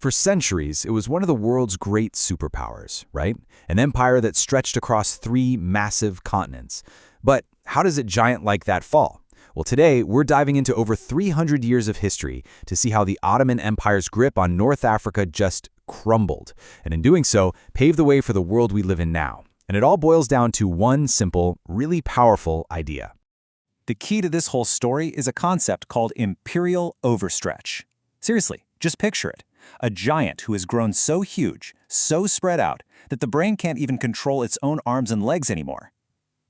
For centuries, it was one of the world's great superpowers, right? An empire that stretched across 3 massive continents. But how does a giant like that fall? Well, today, we're diving into over 300 years of history to see how the Ottoman Empire's grip on North Africa just crumbled, and in doing so, paved the way for the world we live in now. And it all boils down to one simple, really powerful idea. The key to this whole story is a concept called imperial overstretch. Seriously, just picture it. A giant who has grown so huge, so spread out, that the brain can't even control its own arms and legs anymore.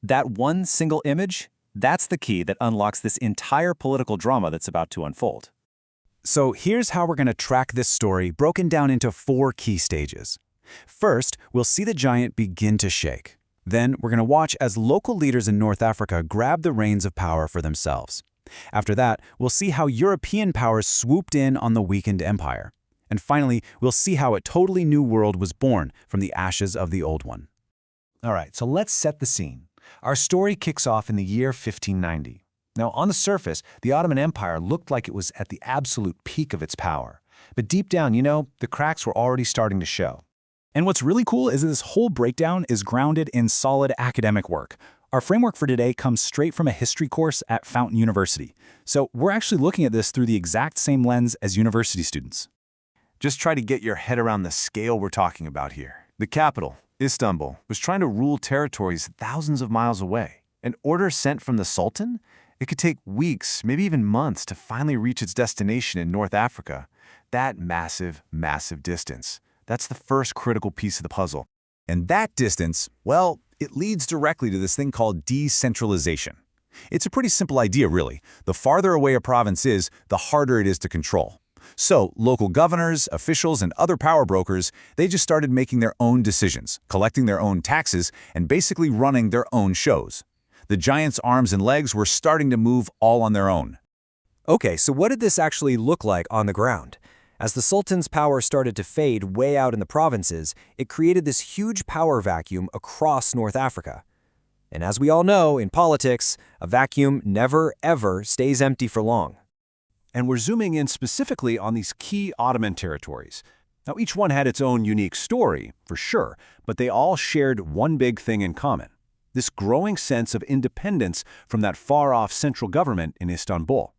That one single image, that's the key that unlocks this entire political drama that's about to unfold. So here's how we're going to track this story, broken down into 4 key stages. First, we'll see the giant begin to shake. Then, we're going to watch as local leaders in North Africa grab the reins of power for themselves. After that, we'll see how European powers swooped in on the weakened empire. And finally, we'll see how a totally new world was born from the ashes of the old one. All right, so let's set the scene. Our story kicks off in the year 1590. Now, on the surface, the Ottoman Empire looked like it was at the absolute peak of its power. But deep down, the cracks were already starting to show. And what's really cool is that this whole breakdown is grounded in solid academic work. Our framework for today comes straight from a history course at Fountain University. So we're actually looking at this through the exact same lens as university students. Just try to get your head around the scale we're talking about here. The capital, Istanbul, was trying to rule territories thousands of miles away. An order sent from the Sultan? It could take weeks, maybe even months, to finally reach its destination in North Africa. That massive, massive distance. That's the first critical piece of the puzzle. And that distance, well, it leads directly to this thing called decentralization. It's a pretty simple idea, really. The farther away a province is, the harder it is to control. So, local governors, officials, and other power brokers, they just started making their own decisions, collecting their own taxes, and basically running their own shows. The giant's arms and legs were starting to move all on their own. Okay, so what did this actually look like on the ground? As the Sultan's power started to fade way out in the provinces, it created this huge power vacuum across North Africa. And as we all know, in politics, a vacuum never, ever stays empty for long. And we're zooming in specifically on these key Ottoman territories. Now, each one had its own unique story, for sure, but they all shared one big thing in common: this growing sense of independence from that far-off central government in Istanbul.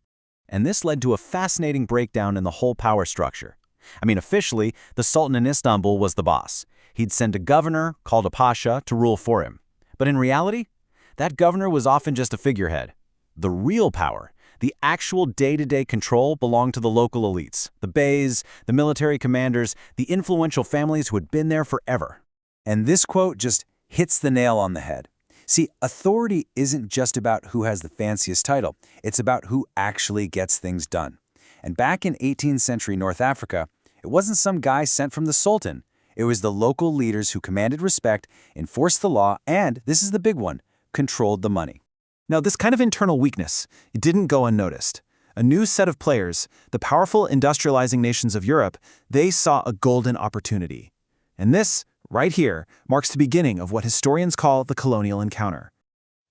And this led to a fascinating breakdown in the whole power structure. Officially, the Sultan in Istanbul was the boss. He'd send a governor, called a pasha, to rule for him. But in reality, that governor was often just a figurehead. The real power, the actual day-to-day control, belonged to the local elites, the beys, the military commanders, the influential families who had been there forever. And this quote just hits the nail on the head. See, authority isn't just about who has the fanciest title. It's about who actually gets things done. And back in 18th century North Africa, it wasn't some guy sent from the Sultan. It was the local leaders who commanded respect, enforced the law, and, this is the big one, controlled the money. Now, this kind of internal weakness, it didn't go unnoticed. A new set of players, the powerful industrializing nations of Europe, they saw a golden opportunity. And this, right here, marks the beginning of what historians call the colonial encounter.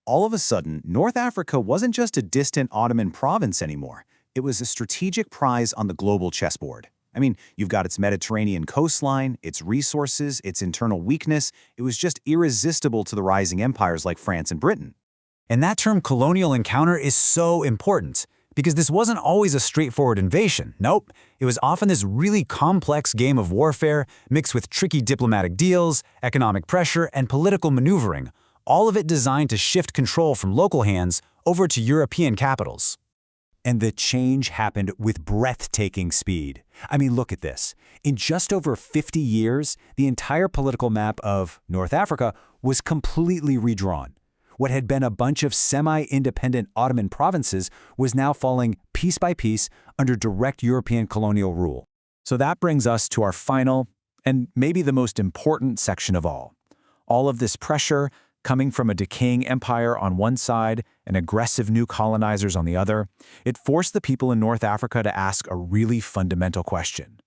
All of a sudden, North Africa wasn't just a distant Ottoman province anymore. It was a strategic prize on the global chessboard. You've got its Mediterranean coastline, its resources, its internal weakness. It was just irresistible to the rising empires like France and Britain. And that term colonial encounter is so important, because this wasn't always a straightforward invasion. Nope, it was often this really complex game of warfare mixed with tricky diplomatic deals, economic pressure, and political maneuvering, all of it designed to shift control from local hands over to European capitals. And the change happened with breathtaking speed. Look at this. In just over 50 years, the entire political map of North Africa was completely redrawn. What had been a bunch of semi-independent Ottoman provinces was now falling piece by piece under direct European colonial rule. So that brings us to our final, and maybe the most important section of all. All of this pressure, coming from a decaying empire on one side and aggressive new colonizers on the other, it forced the people in North Africa to ask a really fundamental question.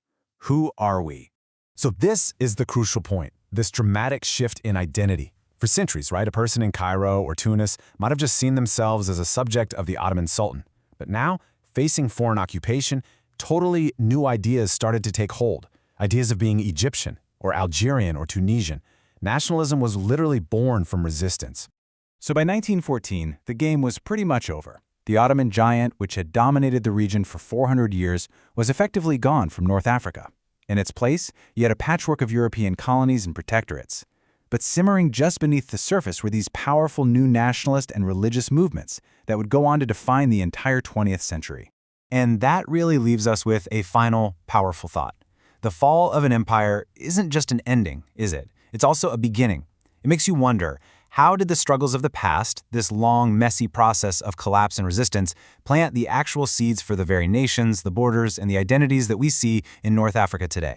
Who are we? So this is the crucial point, this dramatic shift in identity. For centuries, right, a person in Cairo or Tunis might have just seen themselves as a subject of the Ottoman Sultan. But now, facing foreign occupation, totally new ideas started to take hold. Ideas of being Egyptian, or Algerian, or Tunisian. Nationalism was literally born from resistance. So by 1914, the game was pretty much over. The Ottoman giant, which had dominated the region for 400 years, was effectively gone from North Africa. In its place, you had a patchwork of European colonies and protectorates. But simmering just beneath the surface were these powerful new nationalist and religious movements that would go on to define the entire 20th century. And that really leaves us with a final, powerful thought. The fall of an empire isn't just an ending, is it? It's also a beginning. It makes you wonder, how did the struggles of the past, this long, messy process of collapse and resistance, plant the actual seeds for the very nations, the borders, and the identities that we see in North Africa today?